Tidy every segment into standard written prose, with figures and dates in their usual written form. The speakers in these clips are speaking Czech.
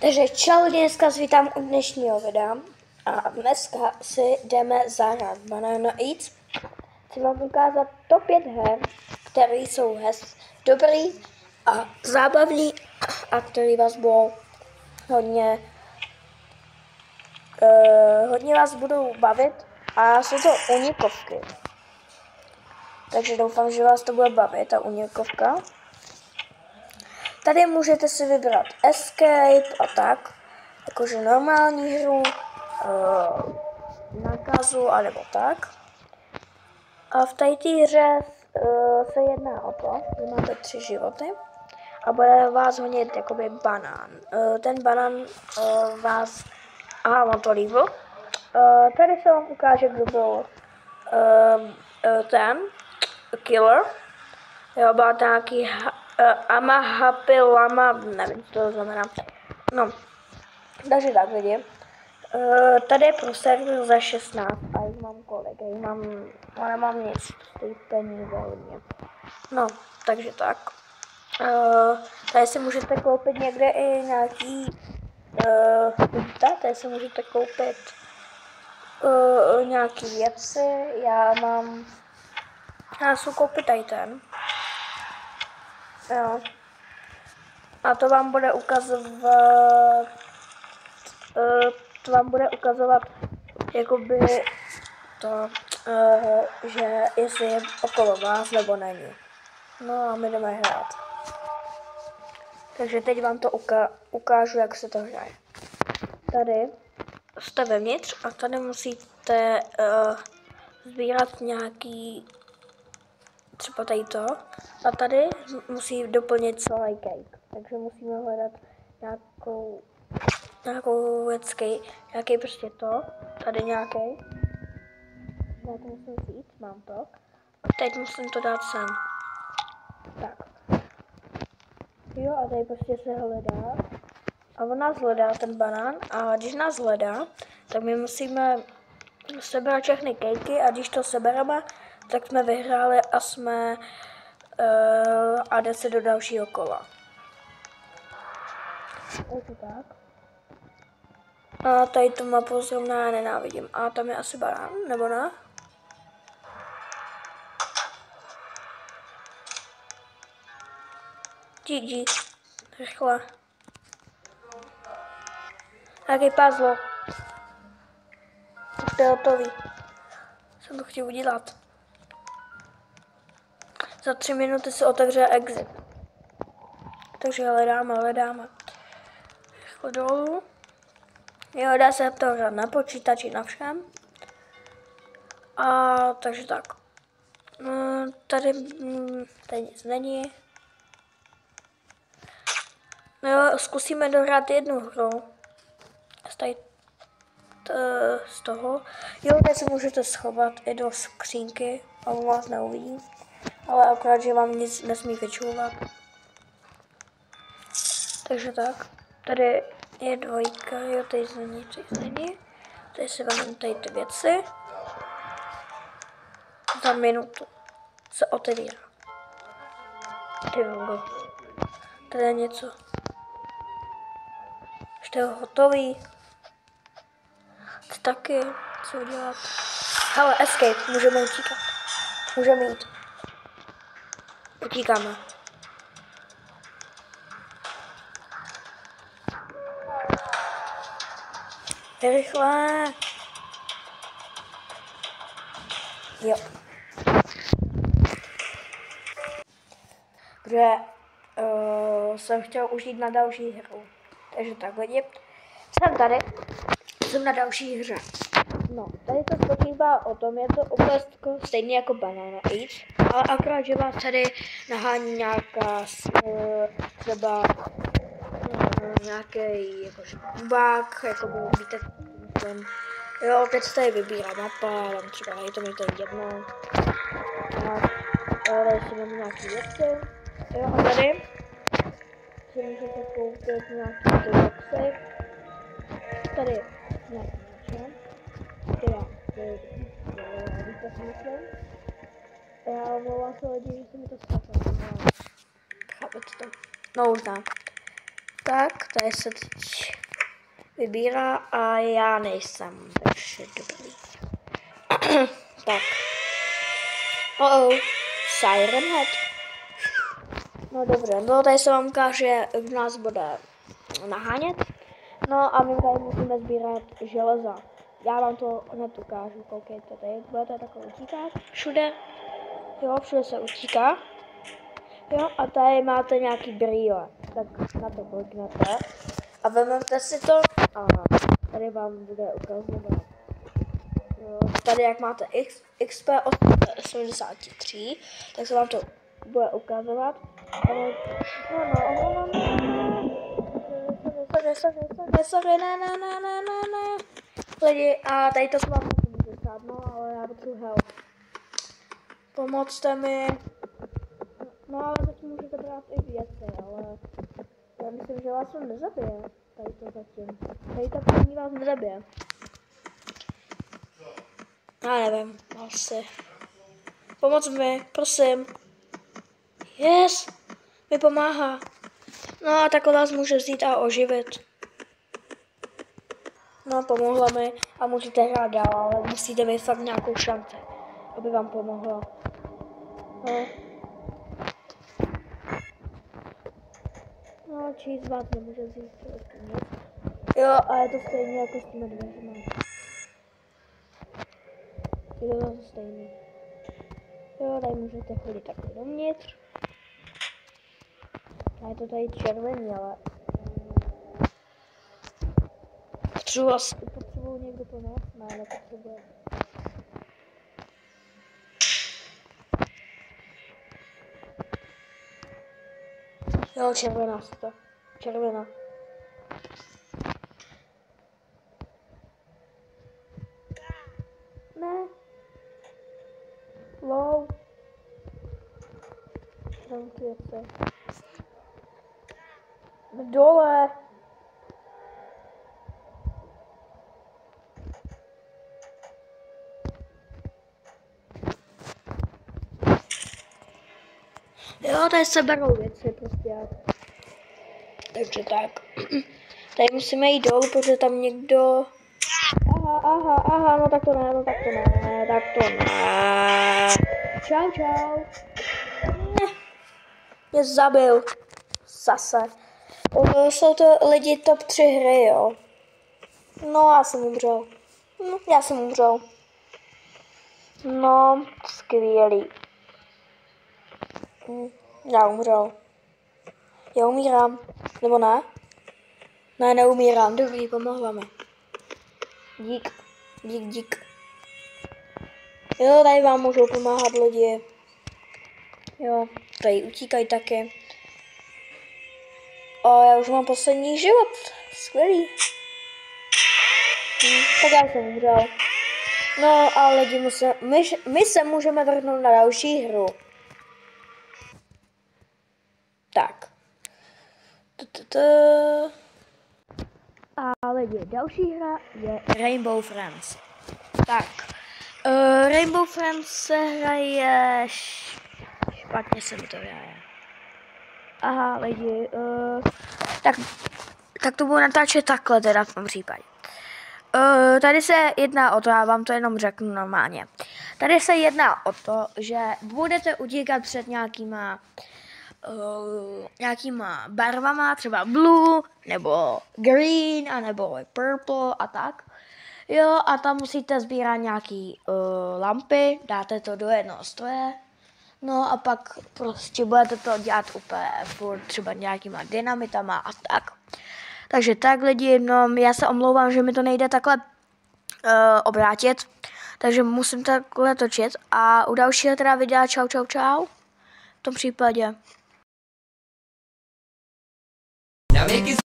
Takže čau, dneska si vítám u dnešního videa a dneska si jdeme zahrát Banana Eats. Chci vám ukázat top 5 her, které jsou dobrý a zábavný a které vás budou hodně vás budou bavit a jsou to unikovky. Takže doufám, že vás to bude bavit, ta unikovka. Tady můžete si vybrat escape a tak, jakože normální hru, nákazu a nebo tak. A v této hře se jedná o to, že máte 3 životy a bude vás honit jakoby banán. Ten banán vás... Aha, mám to líbil. Tady se vám ukáže, kdo byl ten killer. Jo, byla to nějaký Happy Lama, nevím, co to znamená. No, takže tak vidím. Tady je pro server za 16 a jich mám kolik, nemám nic, ty peníze hodně. No, takže tak. Tady si můžete koupit někde i nějaký tady si můžete koupit nějaký věci, já si koupit tady ten. Jo. A to vám bude ukazovat, jakoby to, že jestli je okolo vás nebo není. No a my jdeme hrát. Takže teď vám to ukážu, jak se to hraje. Tady jste vevnitř a tady musíte sbírat nějaký, třeba tady to, a tady musí doplnit celý cake. Takže musíme hledat nějakou věckej, nějaký prostě to, tady nějaký. Já to musím vzít, mám to. A teď musím to dát sem. Tak. Jo, a tady prostě se hledá. A on nás hledá, ten banán, a když nás hledá, tak my musíme sebrat všechny kejky a když to sebereme, tak jsme vyhráli a a jde se do dalšího kola. Takže tak. A tady tu mapu zrovna já nenávidím. A tam je asi banán, nebo ne? GG. Rychle. Jaký puzzle. Už to je hotový. Jsem to chtěl udělat. Za 3 minuty se otevře exit. Takže hledáme. Rychle dolů. Jo, dá se to hrát na počítači, na všem. A takže tak. Tady nic není. Jo, zkusíme dohrát jednu hru. Z toho. Jo, tady se můžete schovat i do skřínky a on vás neuvidí. Ale akorát, že vám nic nesmí vyčouvat. Takže tak. Tady je 2, jo, tady není. Tady si vezmeme tady ty věci. Za minutu se otevírá. Tady je něco. Ještě je hotový. Taky, co udělat? Hele, escape, můžeme utíkat. Můžeme jít. Utíkáme. Rychle. Jo. Protože jsem chtěl už jít na další hru. Takže tak lidi. Jsem na další hře. No, tady to spočívá o tom, je to úplně stejný jako Banana Eats, ale akorát, že vás tady nahání nějaká třeba nějaký jakože bubák, jako víte, ten, jo, teď se tady vybírá mapa, tam třeba je to mi tady jedno. A tady si mám nějaký věci. Jo, a tady si můžete koupit nějaký ty věci. Tady je nějaký načem. Víte, co myslím? Já omlouvám se lidi, že se mi to zkazilo. Chápete to? No už ne. Tak, tady se teď vybírá a já nejsem ještě dobrý. Tak. Siren Head. No dobře, no tady se vám ukáže, jak nás bude nahánět. No a my tady musíme sbírat železa. Já vám to hned ukážu, koukejte, tady budete takhle utíkat, všude, jo, všude se utíká, jo, a tady máte nějaký brýle, tak na to kliknete a vezmete si to a tady vám bude ukazovat, jo, tady jak máte XP od 73, tak se vám to bude ukazovat, sorry, ne. Lidi, a tady to s vám můžu stát, no, ale já potřebuji help. Pomocte mi. No, ale zatím můžete brát i věci, ale já myslím, že vás to nezabije. Tady to zatím. Tady to první vás nezabije. Já nevím, asi. Pomoc mi, prosím. Yes, mi pomáhá. No a takhle vás může vzít a oživit. No, pomohla mi a můžete hrát dál, ale musíte mít fakt nějakou šanci, aby vám pomohla. No, číst z vás nemůže vzít nic. Jo, a je to stejně jako s těmi dveřma. Je to stejný. Jo, tady můžete chodit takhle dovnitř. A je to tady červený, ale... Potřebuji někdo pomoct? Ne, nepotřebuje. Jo, červená se to. Červená. Ne. Wow. Zamkněte se. Dole. Jo, tady se berou věci prostě. Takže tak. Tady musíme jít dolů, protože tam někdo... Aha, no tak to ne. Čau. Mě zabil. Zase. Jsou to lidi top 3 hry, jo. No, já jsem umřel. No, skvělý. Já umřel. Já umírám. Nebo ne? Ne, neumírám. Dobrý, pomohla mi. Dík. Jo, tady vám můžou pomáhat lidi. Jo, tady utíkají taky. A já už mám poslední život. Skvělý. Tak já jsem umřel. No a lidi, my se můžeme vrhnout na další hru. Tak. A lidi, další hra je Rainbow Friends. Tak. Rainbow Friends se hraje... Špatně se mi to hraje. Aha, lidi. Tak to budu natáčet takhle teda v tom případě. Tady se jedná o to, já vám to jenom řeknu normálně. Tady se jedná o to, že budete utíkat před nějakýma barvama, třeba blue, nebo green, anebo purple a tak. Jo, a tam musíte sbírat nějaký lampy, dáte to do jednoho stroje, no a pak prostě budete to dělat úplně furt třeba nějakýma dynamitama a tak. Takže tak lidi, no já se omlouvám, že mi to nejde takhle obrátit, takže musím takhle točit a u dalšího teda videa čau v tom případě. Na věky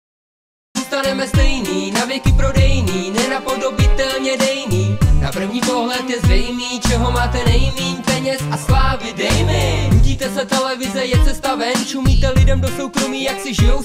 zůstaneme stejný, na věky prodejný, nenapodobitelně dejný. Na první pohled je zřejmý, čeho máte nejmíň, peněz a slávy, dej mi. Nudíte se televize, je cesta ven, čumíte lidem do soukromí, jak si žijou.